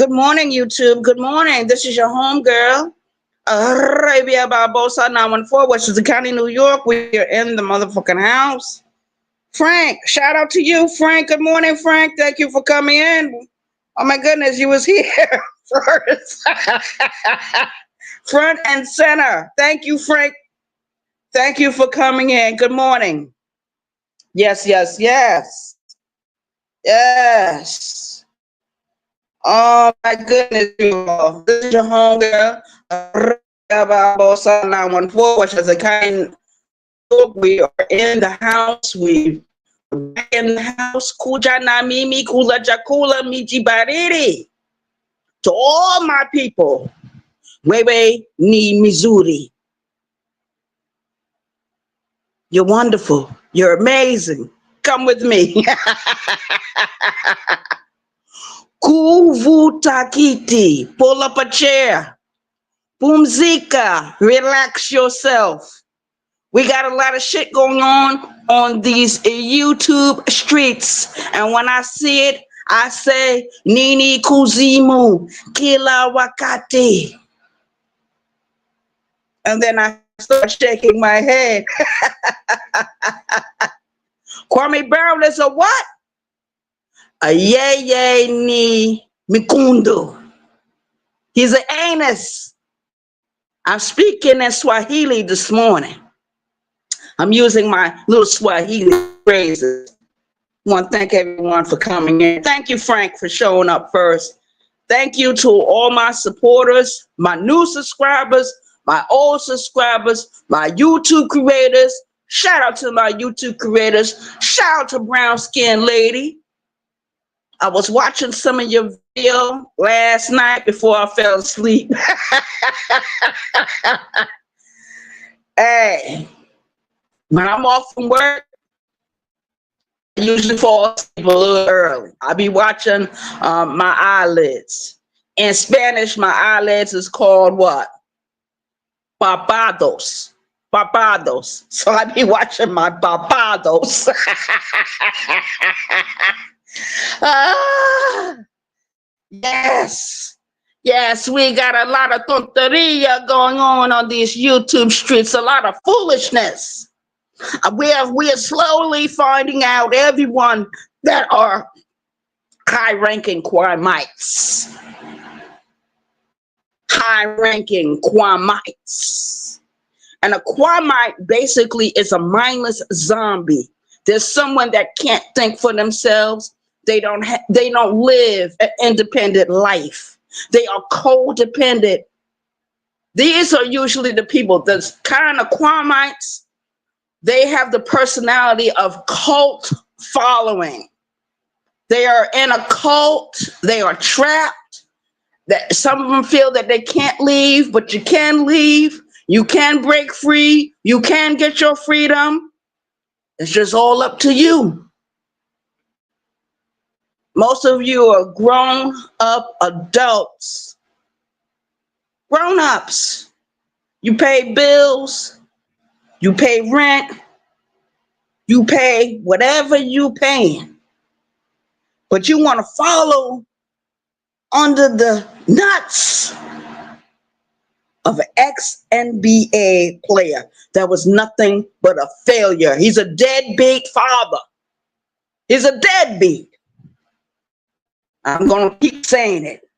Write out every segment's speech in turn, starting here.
Good morning, YouTube. Good morning. This is your home girl, Arabia Barbosa 914, Westchester County, New York. We are in the motherfucking house. Frank, shout out to you, Frank. Good morning, Frank. Thank you for coming in. Oh my goodness, you was here first. Front and center. Thank you, Frank. Thank you for coming in. Good morning. Yes, yes, yes. Yes. Oh my goodness, you all. This is your home girl, Bossa 914, which is a kind. We are in the house. We're back in the house. Kuja na mimi, kula jakula, miji bariri. To all my people, Wewe ni Missouri. You're wonderful. You're amazing. Come with me. Kuvuta kiti. Pull up a chair. Pumzika. Relax yourself. We got a lot of shit going on these YouTube streets. And when I see it, I say, Nini Kuzimu, Kila Wakati. And then I start shaking my head. Kwame Brown is a what? A yeye ni mikundu. He's an anus. I'm speaking in Swahili this morning. I'm using my little Swahili phrases. I want to thank everyone for coming in. Thank you, Frank, for showing up first. Thank you to all my supporters, my new subscribers, my old subscribers, my YouTube creators. Shout out to my YouTube creators. Shout out to Brown Skin Lady. I was watching some of your video last night before I fell asleep. Hey, when I'm off from work, I usually fall asleep a little early. I be watching my eyelids. In Spanish, my eyelids is called what? Papados. Papados. So I be watching my papados. Ah, yes. Yes, we got a lot of tonteria going on these YouTube streets, a lot of foolishness. We are slowly finding out everyone that are high-ranking Kwamites. High-ranking Kwamites. And a Kwamite basically is a mindless zombie. There's someone that can't think for themselves. They don't live an independent life. They are codependent. These are usually the people, the kind of Kwamites. They have the personality of cult following. They are in a cult. They are trapped. That some of them feel that they can't leave, but you can leave. You can break free. You can get your freedom. It's just all up to you. Most of you are grown up adults. Grown ups. You pay bills. You pay rent. You pay whatever you paying. But you want to follow under the nuts of an ex-NBA player that was nothing but a failure. He's a deadbeat father. He's a deadbeat. I'm going to keep saying it.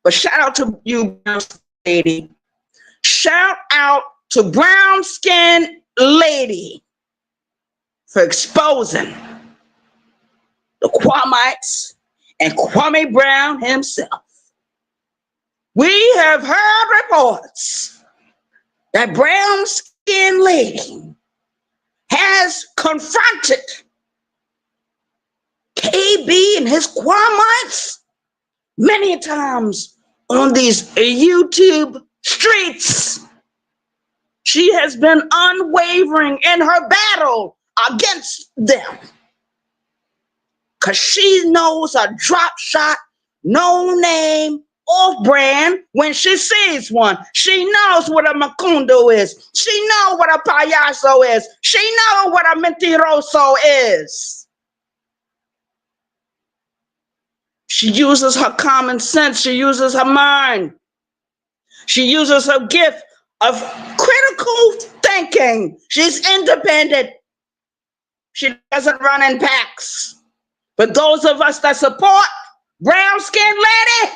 But shout out to you, brown skin lady. Shout out to brown skin lady for exposing the Kwamites and Kwame Brown himself. We have heard reports that brown skin lady has confronted KB and his Kwamites many times on these YouTube streets. She has been unwavering in her battle against them. Because she knows a drop shot, no name, off brand when she sees one. She knows what a Macundo is. She knows what a payaso is. She knows what a mentiroso is. She uses her common sense. She uses her mind. She uses her gift of critical thinking. She's independent. She doesn't run in packs. But those of us that support brown skinned lady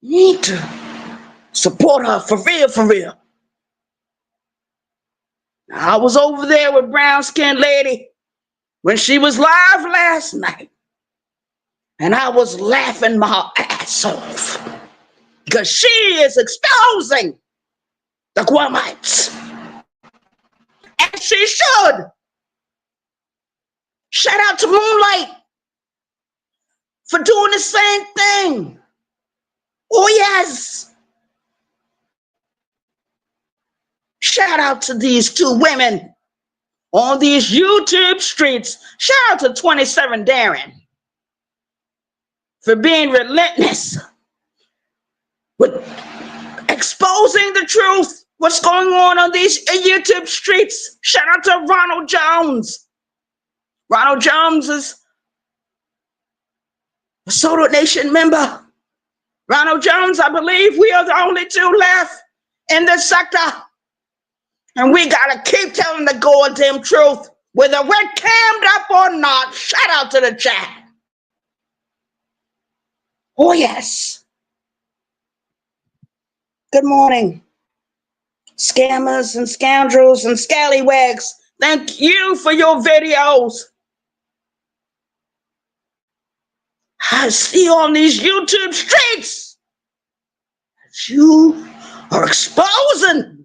need to support her for real, for real. I was over there with brown skinned lady when she was live last night. And I was laughing my ass off because she is exposing the Guamites. And she should. Shout out to Moonlight for doing the same thing. Oh, yes. Shout out to these two women on these YouTube streets. Shout out to 27 Darren for being relentless with exposing the truth. What's going on these YouTube streets? Shout out to Ronald Jones. Ronald Jones is a Soto Nation member. Ronald Jones, I believe we are the only two left in this sector. And we gotta keep telling the goddamn truth, whether we're cammed up or not. Shout out to the chat. Oh, yes. Good morning, scammers and scoundrels and scallywags. Thank you for your videos. I see on these YouTube streets that you are exposing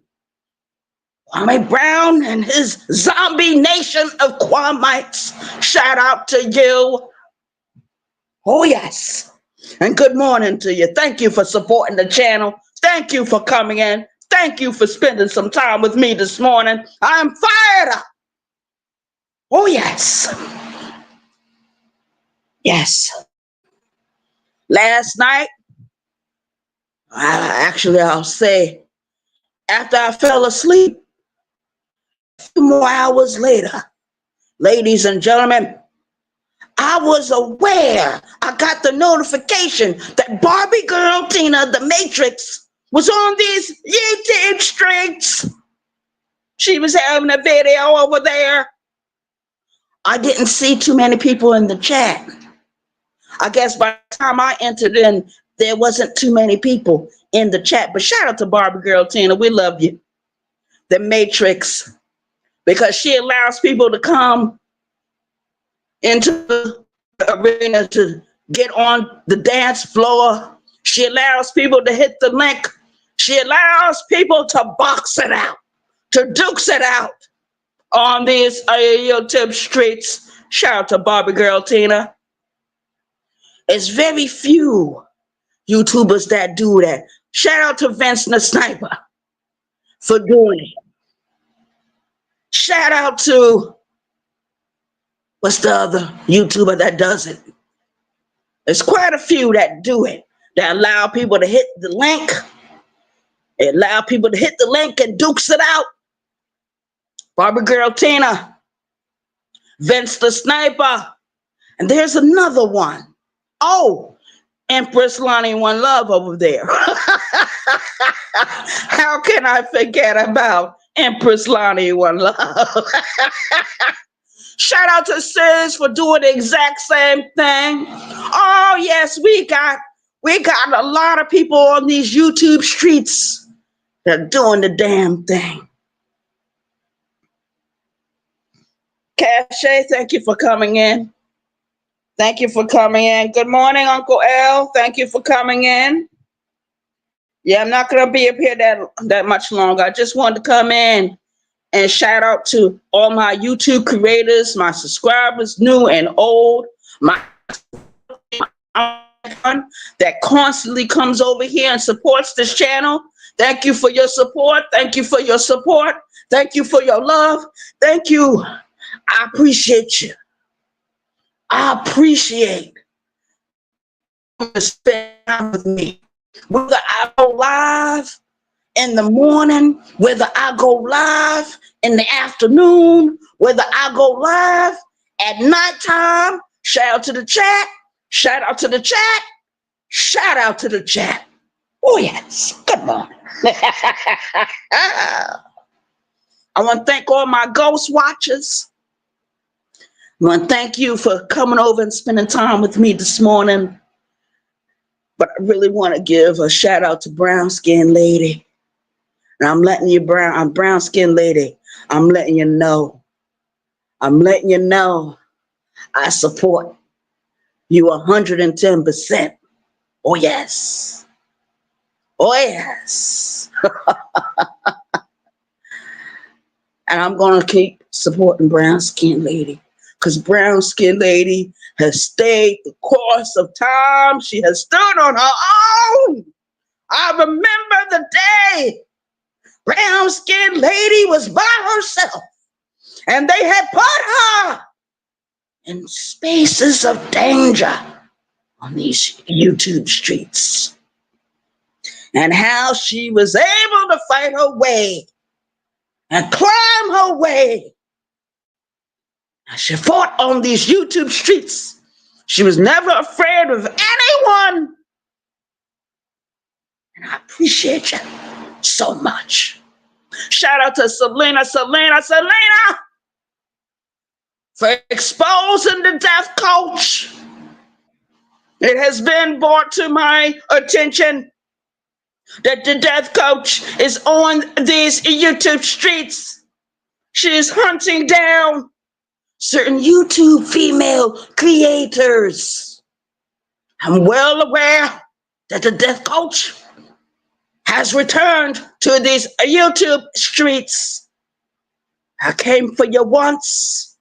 Kwame Brown and his zombie nation of Kwamites. Shout out to you. Oh, yes. And good morning to you. Thank you for supporting the channel. Thank you for coming in. Thank you for spending some time with me this morning. I'm fired up. Oh, yes. Yes. Last night, I'll say, after I fell asleep, a few more hours later, ladies and gentlemen, I was aware, I got the notification that Barbie Girl Tina, the Matrix, was on these YouTube streets. She was having a video over there. I didn't see too many people in the chat. I guess by the time I entered in, there wasn't too many people in the chat. But shout out to Barbie Girl Tina. We love you. The Matrix. Because she allows people to come into the arena to get on the dance floor. She allows people to hit the link. She allows people to box it out, to dukes it out on these YouTube streets. Shout out to Barbie Girl Tina. It's very few YouTubers that do that. Shout out to Vince the Sniper for doing it. Shout out to, what's the other YouTuber that does it? There's quite a few that do it, that allow people to hit the link. They allow people to hit the link and dukes it out. Barbie Girl Tina, Vince the Sniper, and there's another one. Oh, Empress Lonnie One Love over there. How can I forget about Empress Lonnie One Love? Shout out to Sis for doing the exact same thing. Oh, yes, we got a lot of people on these YouTube streets that are doing the damn thing. Cache, thank you for coming in. Thank you for coming in. Good morning, Uncle L. Thank you for coming in. Yeah, I'm not going to be up here that much longer. I just wanted to come in and shout out to all my YouTube creators, my subscribers, new and old, my that constantly comes over here and supports this channel. Thank you for your support. Thank you for your support. Thank you for your love. Thank you. I appreciate you. I appreciate you spending time with me. Whether I go live in the morning, whether I go live in the afternoon, whether I go live at nighttime, shout out to the chat. Shout out to the chat. Shout out to the chat. Oh, yes. Good morning. I want to thank all my ghost watchers. I want to thank you for coming over and spending time with me this morning. But I really want to give a shout out to Brown Skin Lady. And I'm letting you, Brown Skin Lady, I'm letting you know. I'm letting you know I support you 110%. Oh, yes. Oh, yes. And I'm going to keep supporting Brown Skin Lady, because Brown Skin Lady has stayed the course of time. She has stood on her own. I remember the day Brown Skin Lady was by herself, and they had put her in spaces of danger on these YouTube streets, and how she was able to fight her way and climb her way. She fought on these YouTube streets. She was never afraid of anyone. And I appreciate you so much. Shout out to Selena for exposing the death coach. It has been brought to my attention that the death coach is on these YouTube streets. She is hunting down certain YouTube female creators. I'm well aware that the death coach has returned to these YouTube streets. I came for you once,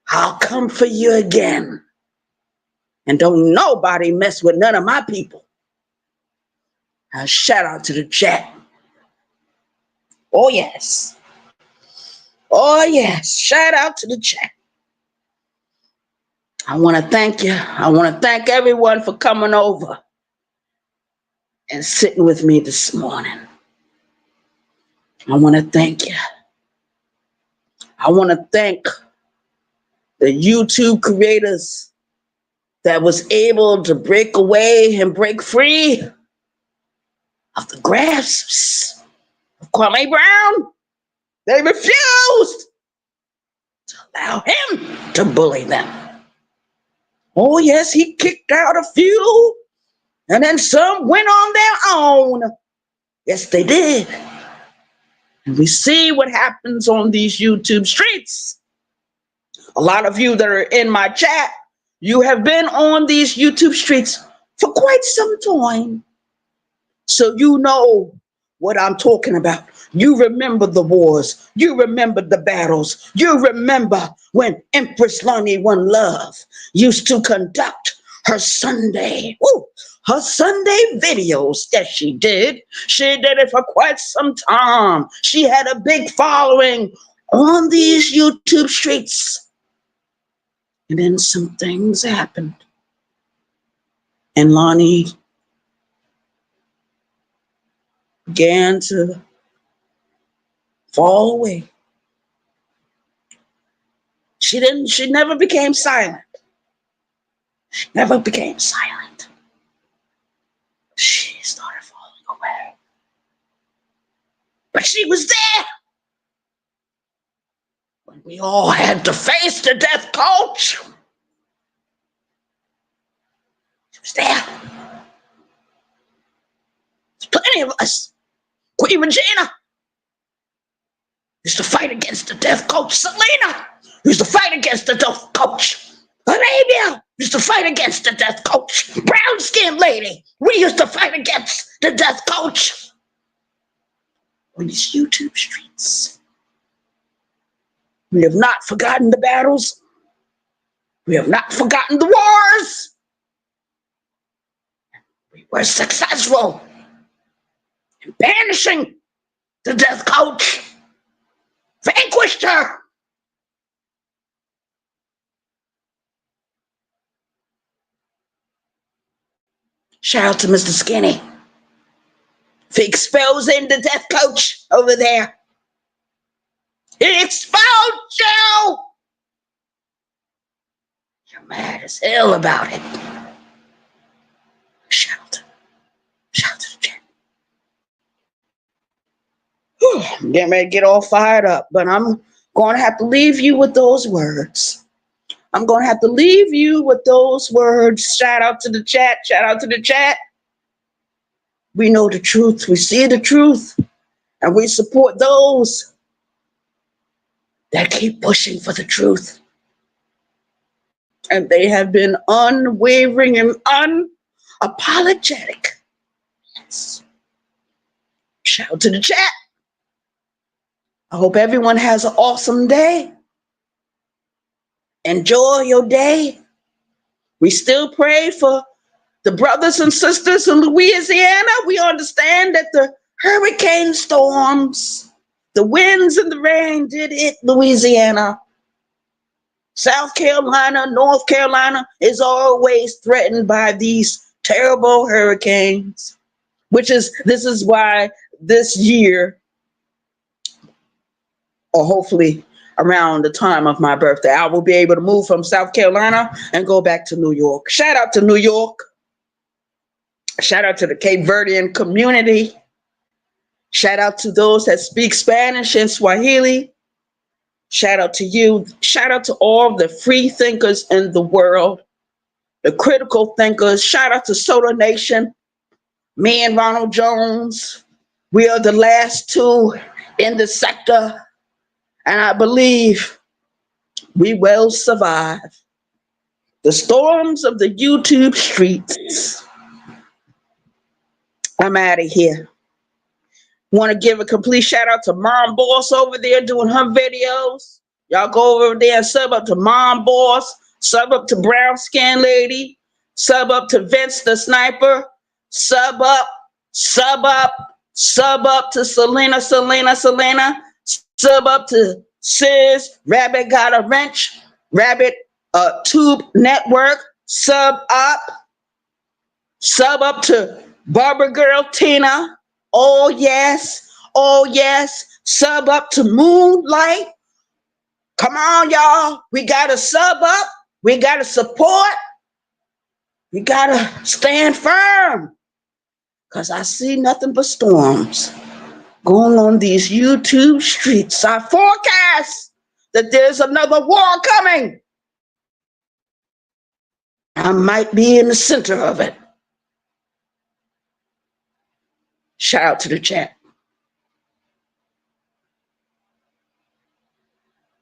I'll come for you again. And don't nobody mess with none of my people. A shout out to the chat. Oh, yes. Oh, yes. Shout out to the chat. I want to thank you. I want to thank everyone for coming over and sitting with me this morning. I want to thank you. I want to thank the YouTube creators that was able to break away and break free of the grasps of Kwame Brown. They refused to allow him to bully them. Oh, yes, he kicked out a few, and then some went on their own. Yes, they did. And we see what happens on these YouTube streets. A lot of you that are in my chat, you have been on these YouTube streets for quite some time. So you know what I'm talking about. You remember the wars. You remember the battles. You remember when Empress Lonnie One Love used to conduct her Sunday videos that she did. She did it for quite some time. She had a big following on these YouTube streets. And then some things happened. And Lonnie began to fall away. She never became silent. She never became silent. She started falling away. But she was there when we all had to face the death coach. She was there. There's plenty of us. Queen Regina used to fight against the death coach. Selena used to fight against the death coach. Arabia used to fight against the death coach. Brown Skin Lady, we used to fight against the death coach. On these YouTube streets. We have not forgotten the battles. We have not forgotten the wars. We were successful in banishing the death coach. Vanquished her. Shout out to Mr. Skinny for exposing the death coach over there. He exposed you. You're mad as hell about it. Getting ready to get all fired up, but I'm going to have to leave you with those words. I'm going to have to leave you with those words. Shout out to the chat. Shout out to the chat. We know the truth. We see the truth. And we support those that keep pushing for the truth. And they have been unwavering and unapologetic. Yes. Shout out to the chat. I hope everyone has an awesome day. Enjoy your day. We still pray for the brothers and sisters in Louisiana. We understand that the hurricane storms, the winds and the rain did hit Louisiana. South Carolina, North Carolina is always threatened by these terrible hurricanes, this is why this year, or hopefully around the time of my birthday, I will be able to move from South Carolina and go back to New York. Shout out to New York. Shout out to the Cape Verdean community. Shout out to those that speak Spanish and Swahili. Shout out to you. Shout out to all the free thinkers in the world, the critical thinkers. Shout out to Soda Nation. Me and Ronald Jones, we are the last two in the sector, and I believe we will survive the storms of the YouTube streets. I'm out of here. Want to give a complete shout out to Mom Boss over there doing her videos. Y'all go over there and sub up to Mom Boss, sub up to Brown Skin Lady, sub up to Vince the Sniper, sub up to Selena, sub up to Sis, Rabbit Got a Wrench, Rabbit Tube Network, sub up to Barber Girl Tina. Oh yes, sub up to Moonlight. Come on, y'all. We gotta sub up. We gotta support. We gotta stand firm. Because I see nothing but storms going on these YouTube streets. I forecast that there's another war coming. I might be in the center of it. Shout out to the chat.